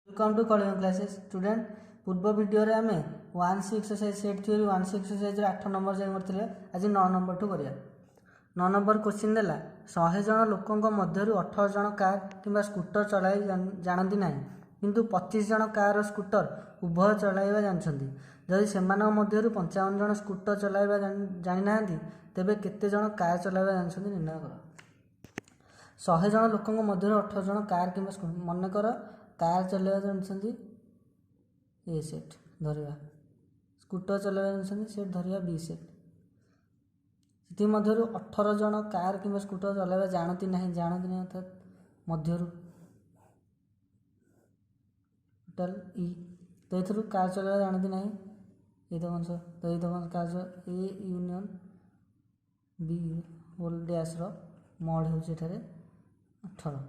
Welcome to Kalinga classes student पूर्व video रे आमे 1 exercise set theory 1 exercise 8 number जाय करथिले आज 9 नंबर टू करिया 9 नंबर क्वेश्चन देला 100 जन लोकंक मध्यरु 18 जन कार किंबा स्कूटर चलाई जानती नाही किंतु 25 जन कार और स्कूटर उभय चलाइबा जानछन्ती जदि सेमानक मध्यरु 55 जन स्कूटर चलाइबा जानि नाहंती तेबे केते जन कार चलाइबा जानछन्ती निर्णय कर 100 जन लोकंक मध्यरु 18 जन कार किंबा मन कर कार चलाइबा जानछन्ती ए सेट धरिया स्कूटर चलाइबा जानछन्ती सेट धरिया बी सेट इति मध्यरु 18 जन कार किंबा स्कूटर चलाइबा जानती नहीं अर्थात मध्यरु टोटल ई तो एथरु कार चलाइबा जानती नहीं ए दबंश तो ए दबंश कार A union B whole dash रो मॉड होउछ एठारे 18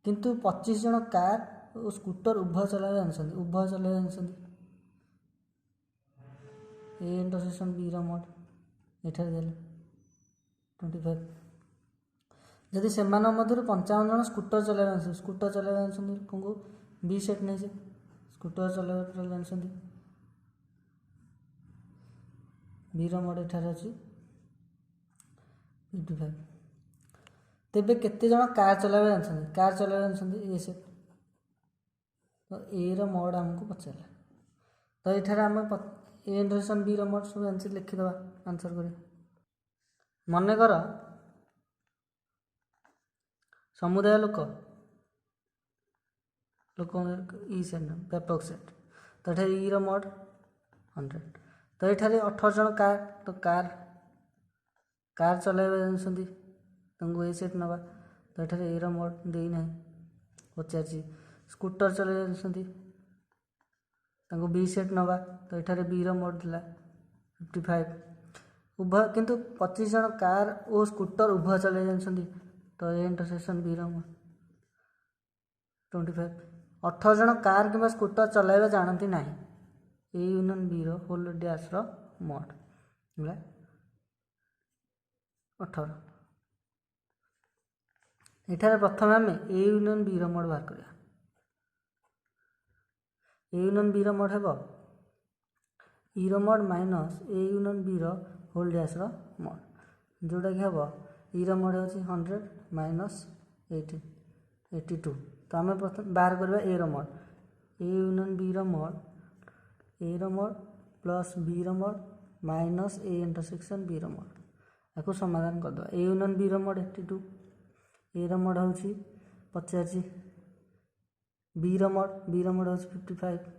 किंतु 25 जन कार और स्कूटर उभय चलाइबा जानछन्ती ए इंटरसेक्शन बी रो मॉड एठारे देले 25 जदि सेमान मध्यरु 55 जन स्कूटर चलाइबा जानछन्ती कोंगो बी सेट नै जे स्कूटर चलाइबा जानछन्ती बी रो मॉड एठारे अछि 55 तेबे केते जन कार चलाइबा जानछन्ती ए सेट तो ए रो मॉड हमको पचारला तो एठारे हम ए इंटरसेक्शन बी रो मॉड सब आंसर लिखि दबा आंसर करी मने कर समुदाय लोक ई सेट व्यापक सेट तो एठारे ई रो मॉड 100 तो एठारे 18 जन कार तो कार चलाइबा जानछन्ती तंगु ए सेट नबा तो एठारे ए रो मॉड देई नाही पचारछि स्कूटर चलाइबा जानछन्ती तंगु बी सेट नबा तो एठारे बी रो मॉड दिला 55 उभय किंतु 25 जन कार और स्कूटर उभय चलाइबा जानछन्ती तो ए इंटरसेक्शन बी रो मॉड 25 18 जन कार किंबा स्कूटर चलाइबा जानती नाही ए यूनियन बी रो होल डैश रो मॉड होला 18 एठारे प्रथम आम ए यूनियन बी रो मॉड बाहर करिया ए यूनियन बी रो मॉड हेबो ई रो mod minus A union B रो होल डैश रो मॉड जोटा कि हेबो ई रो मॉड होची 100 माइनस 82 तो आम प्रथम बाहर करबा ए रो मॉड ए यूनियन बी रो मॉड प्लस बी रो mod minus A intersection B रो मॉड याको समाधान कर दो ए यूनियन बी रो मॉड 82 ए रो मॉड होची 85 बी रो मॉड होची 55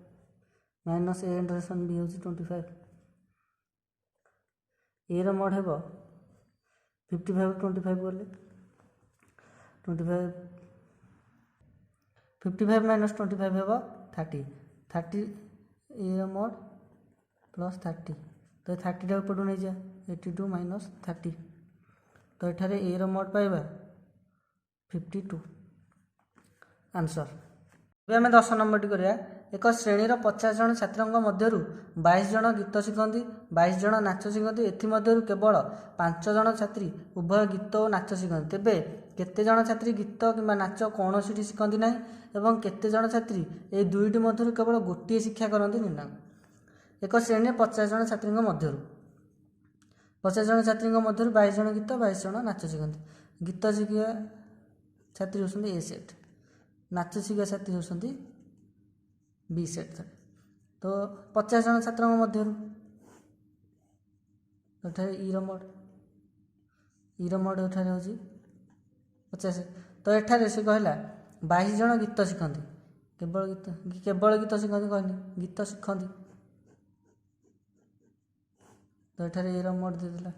माइनस ए इंटरसेक्शन बी होची 25 ए रो मॉड हेबो 55 25 बोले 55 माइनस 25 हेबो 30 ए रो मॉड प्लस 30 तो 30 टा ऊपर नै जा 82 माइनस 30 तो एठारे ए रो मॉड पाइबा 52 आंसर आम 10 नंबर टी करिया एक श्रेणी 50 जन छात्रों मध्यरु 22 जन गीत शिखती 22 जन नाच शिखती एथमध्यरु केवल 5 जन छात्री उभय गीत और नाच शिखती तेबे केते जन छात्री गीत किंबा नाच कौन सी शिखती ना एवं केते जन छात्री ए दुईटी मध्यरु केवल गोटे शिक्षा करती निर्णय एक श्रेणी 50 जन छात्री मध्यरु 50 जन छात्री मध्यरु 22 जन गीत 22 जन नाच शिखती गीत शिखिया छात्री होती ए सेट नाच शिखिया छात्री होती बी सेट तो 50 जन छात्रों मध्यरु ई रो मॉड एठारे होची 50 तो एठारे से कहला 22 जन गीत शिखती केवल गीत शिखती कहनी गीत शिखती तो एठारे ए रो मॉड दे देला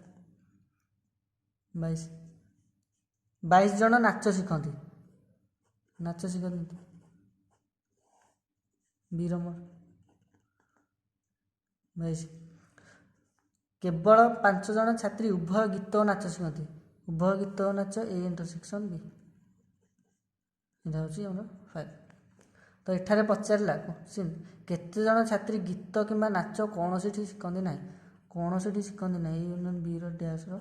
22 जन नाच शिखती बी रो मॉड 22 केवल 5 जन छात्री उभय गीत और नाच शिखती उभय गीत और नाच ए इंटरसेक्शन बी यहाँ हूँ 5 तो एठारे पचारा क्वेश्चन केते जन छात्री गीत किंबा नाच कौन सी शिखती ना यूनियन बी रो डैश रो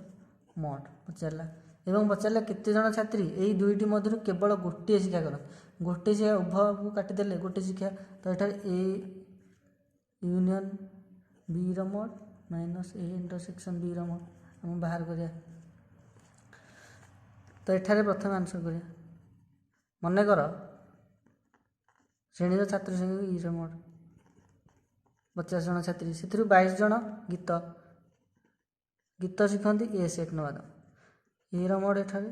मॉड पचारा एवं पचारा केते जन छात्री यही दुईटी मध्यरु केवल गोटे शिक्षा करती गोटे शिक्षा उभय को काटिदेले गोटे शिक्षा तो ये A union B mod minus A intersection B mod हम बाहर करिया तो एठारे प्रथम आंसर करिया मनकर श्रेणी छात्र संख्या ई मोड 50 जन छात्री से 22 जन गीत गीत शिखती ए सेट नवा ए मोड एठारे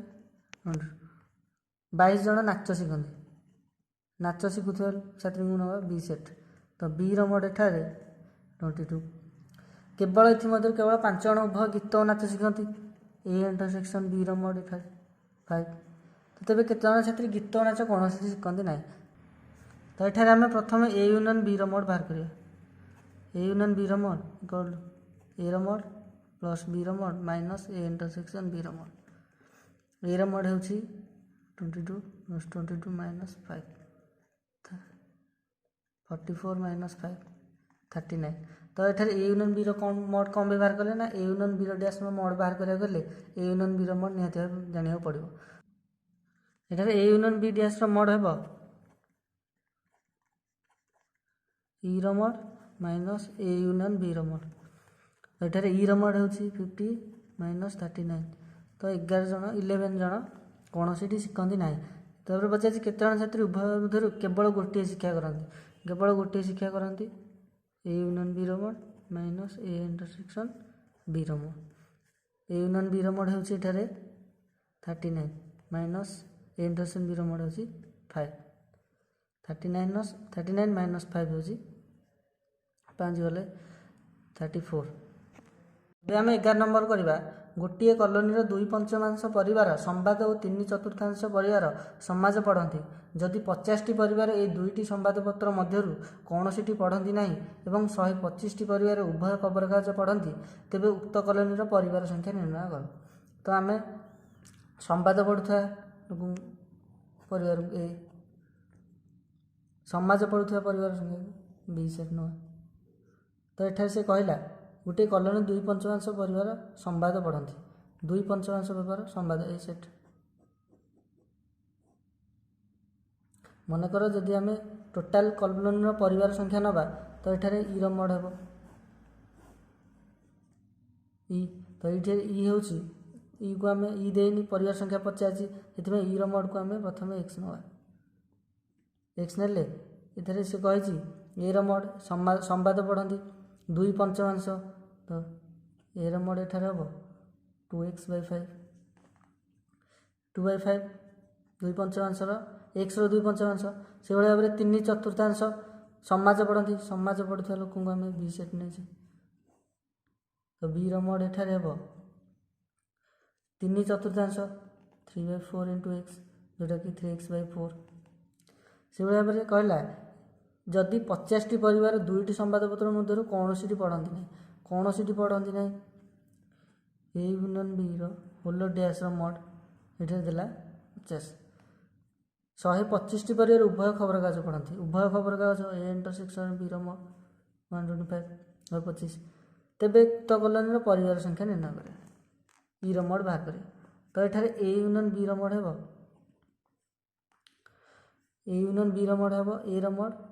22 जन नाच शिखती नाच शिखुवा छात्री को नवा बी सेट तो बी मोड एठारे 22 केवल ये केवल 5 जन उभय गीत और नाच शिखती ए इंटरसेक्शन बी मोड एठारे 5 तो तेज केत जन छात्री गीत और नाच कौन शिखती ना तो ये आम प्रथम ए यूनियन बी मोड बाहर करिया A union B mod equal A mod plus B mod minus A intersection B mod A mod हो 22 प्लस 22 माइनस 5 44 माइनस 5 39 तो ये ए यूनियन बी मोड कौन व्यवहार कले ना A union B dash mod बाहर करा गले ए यूनियन बी मोड निहत जाना पड़ो ये A union B dash mod हे E mod minus A union B mod ये ई मोड हो 50 माइनस 39 तो 11 जन 11 जन कौन सी शिखती ना तापर पचार केत जन छात्री उभय मध्य केवल गोटे शिक्षा करती केवल गोटे शिक्षा करती A union B mod minus A intersection B mod A union B mod हो 39 minus A intersection B mod हो 5 39 माइनस 5 हो 5 गले 34 आम 11 नंबर करवा गोटे कॉलोनी 2/5 परिवार संवाद और 3/4 परिवार समाज पढ़ती जदि 50टी परिवार ये दुईटी संवादपत्र मध्य कौन सी पढ़ती ना और 125टी परिवार उभय खबरकागज पढ़ती तेबे उक्त कॉलोनी परिवार संख्या निर्णय कर तो आम संवाद पढ़ुवा परिवार ए समाज पढ़ुवा परिवार संख्या बी सेट नुआ तो एठार से कहला गोटे कॉलोनी 2/5 परिवार संवाद पढ़ती 2/5 परिवार संवाद ए सेट मनकर जदि आम टोटाल कॉलोनी परिवार संख्या नवा तो ये ई मोड हे ई तो ये ई हूँ ई को आम ई देनी परिवार संख्या पचासी से ई मोड को आम प्रथम एक्स नवा एक्स ने इधर से कही ए मोड संवाद पढ़ती 2/5 तो ए मोड एठार हम 2x/5 2/5 2/5 एक्स 2/5 से भाव में 3/4 समाज पढ़ती समाज पढ़ुवा लोक को आम बी सेट नहीं तो बी मोड एठार हम 3/4 3/4 इंटू एक्स जोटा कि 3x/4 से भाव में कहला जदि 50टी परिवार दुईटी संवादपत्र मध्य कौन सी पढ़ती ना कौन सी पढ़ती ना A union B whole dash mod ये देला 50 125टी परिवार उभय खबरकागज पढ़ती उभय खबरकागज ए इंटरसेक्शन बी मोड 125 125 तेबे उक्त कॉलोनी परिवार संख्या निर्णय करें ई मोड बाहर करें तो ये ए यूनियन बी मोड हे ए यूनियन बी मोड हे A mod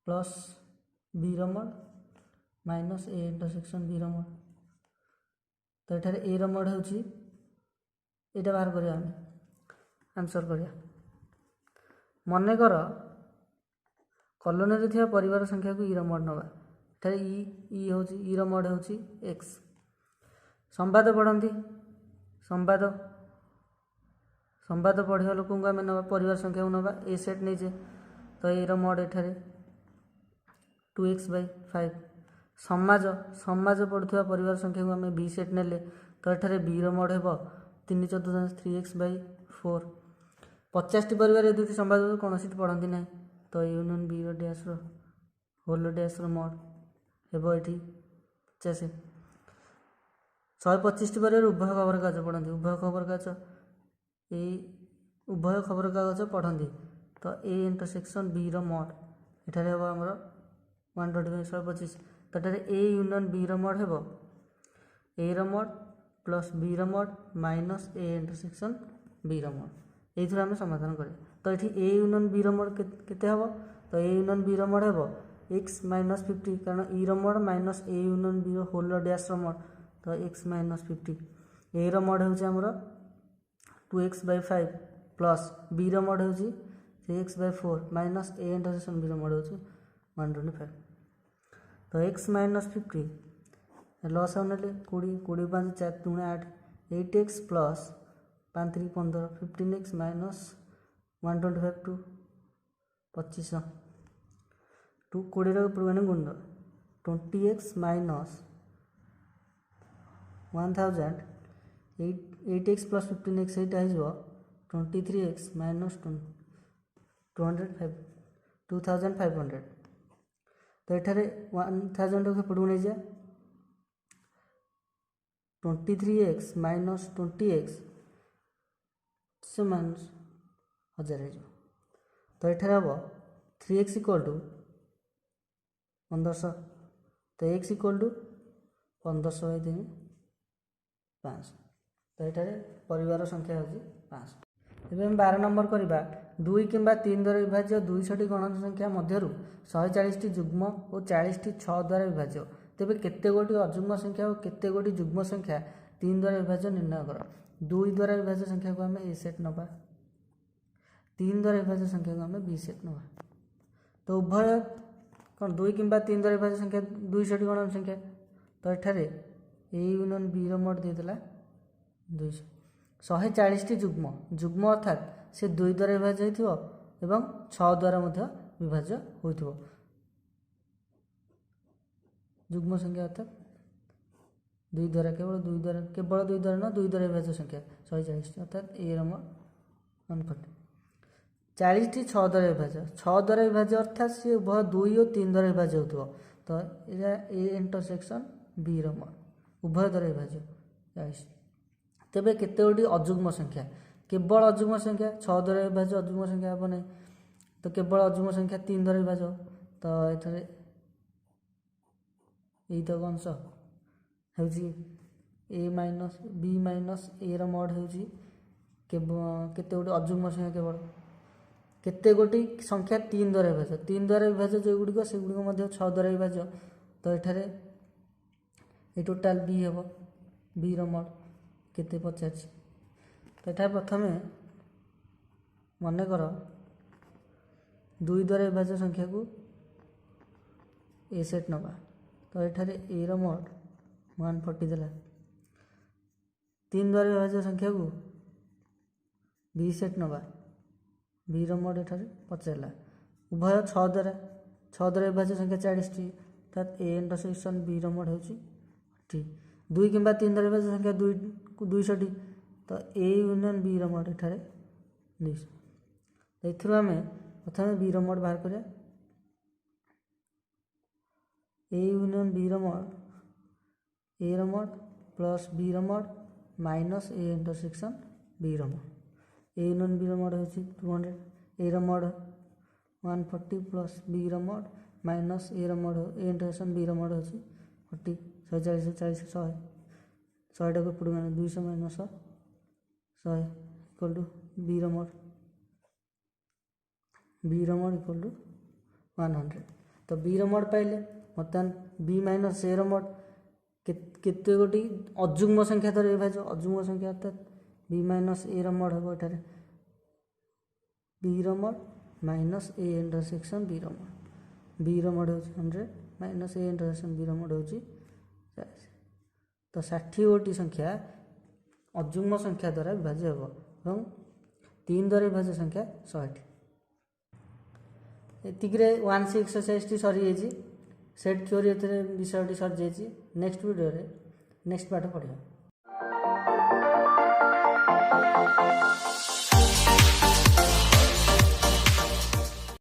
plus B mod minus A intersection B mod तो ये ए मोड हो बाहर करिया आंसर करिया मनकर कॉलोनी थी परिवार संख्या को ई मोड नवा ये ई हूँ ई मोड हो एक्स संवाद पढ़ती संवाद संवाद पढ़ा लोक आम ना परिवार संख्या को नवा ए सेट नहीं तो ए मोड एठारे 2x/5 समाज समाज पढ़ुवा परिवार संख्या को आम बी सेट ने तो ये बी मोड हे 3/4 3x/4 50टी परिवार ये दुईटी संवाद कौन सी पढ़ती ना तो union B dash whole dash mod हे ये 50 125टी परिवार उभय खबरकागज पढ़ती उभय खबरकागज ए उभय खबरकागज पढ़ती तो ए इंटरसेक्शन बी मोड एठारे हम आमर 125 125 तो ए यूनियन बी मोड हे A mod plus B mod minus A intersection B mod ये आम समाधान करें तो ये ए यूनियन बी मोड केते हम तो ए यूनियन बी मोड हम एक्स माइनस 50 कारण E mod minus A union B whole dash mod तो एक्स माइनस 50 ए मोड हो 2x/5 प्लस बी मोड हो 3x/4 minus A intersection B mod हो 125 तो एक्स माइनस 50 लस हो 20 20 5 4 2 8 8x plus 5 3 15 15x minus 125 to 2500 to 20 गुण 20x minus 1000 8x plus 15x एटा हो 23x minus 2500 तो ये 1000 को पड़ू नहीं जा 23x माइनस 20x से माइनस 1000 हो तो ये हम 3x इक्वल टू 1500 तो x इक्वल टू 1500 500 तो ये परिवार संख्या हो 500 ଏବେ 12 नंबर करवा 2 किंबा 3 द्वारा विभाज्य 200टी गणन संख्या मध्यरु 140टी जुग्म और 40टी 6 द्वारा विभाज्य तेबे केते गोटी अजुग्म संख्या और केते गोटी जुग्म संख्या 3 द्वारा विभाज्य निर्णय कर 2 द्वारा विभाज्य संख्या को आम ए सेट नवा 3 द्वारा विभाज्य संख्या को आम बी सेट नवा तो उभय कौन 2 किंबा 3 द्वारा विभाज्य संख्या 200टी गणन संख्या तो एठारे ए यूनियन बी मोड देदेला 200 140टी जुग्म जुग्म अर्थात से 2 द्वारा विभाज्य हो 6 द्वारा विभाज्य हो जुग्म संख्या अर्थात 2 द्वारा केवल 2 द्वारा ना 2 द्वारा विभाज्य संख्या 140 अर्थात ए रम 140 40टी 6 द्वारा विभाज्य 6 द्वारा विभाज्य अर्थात सी उभय 2 और 3 द्वारा विभाज्य हो तो ये ए इंटरसेक्शन बी रम उभय द्वारा विभाज्य 40 तेबे केते गोटी अजुग्म संख्या केवल अजुग्म संख्या 6 द्वारा विभाज्य अजुग्म संख्या हम नहीं तो केवल अजुग्म संख्या 3 द्वारा विभाज्य तो ये तो अंश हो ए minus B minus A mod हो केते गोटी अजुग्म संख्या केवल केते गोटी संख्या 3 द्वारा विभाज्य 3 द्वारा विभाज्य जो गुड़िक से गुड़िक 6 द्वारा विभाज्य तो ये टोटाल बी हम बी मोड केते पचार तो ये प्रथम मनकर 2 द्वारा विभाज्य संख्या को ए सेट नवा तो ये ए मोड 140 देला 3 द्वारा विभाज्य संख्या को बी सेट नवा बी मोड ये पचारा उभय 6 द्वारा विभाज्य संख्या 40टी अर्थात ए इंटरसेक्शन बी मोड हो 2 किंबा 3 द्वारा विभाज्य संख्या 200टी तो ए यूनियन बी मोड ये 200 तो ये आम प्रथम बी मोड बाहर करिया A union B mod plus B mod minus A intersection B mod A union B mod हो 200 A mod 140 plus B mod minus A mod A intersection B mod हो 40 140 40 100 100 को पड़ू 200 minus 100 equal to B mod equal to 100 तो B mode पाइले बर्तमान B minus A mode केते गोटी अजुग्म संख्या द्वारा विभाज्य अजुग्म संख्या अर्थात बी माइनस ए मोड हम एठारे B mod minus A intersection B mod हो 100 minus A intersection B mod हो 40 तो 60 गोटी संख्या अजुग्म संख्या द्वारा विभाज्य हो 3 द्वारा विभाज्य संख्या 100टी एतिकरे 1 एक्सरसाइज टी सरी जाइए सेट थ्योरी विषय सरी जाइए नेक्स्ट वीडियो रे नेक्स्ट पाठ पढ़िया।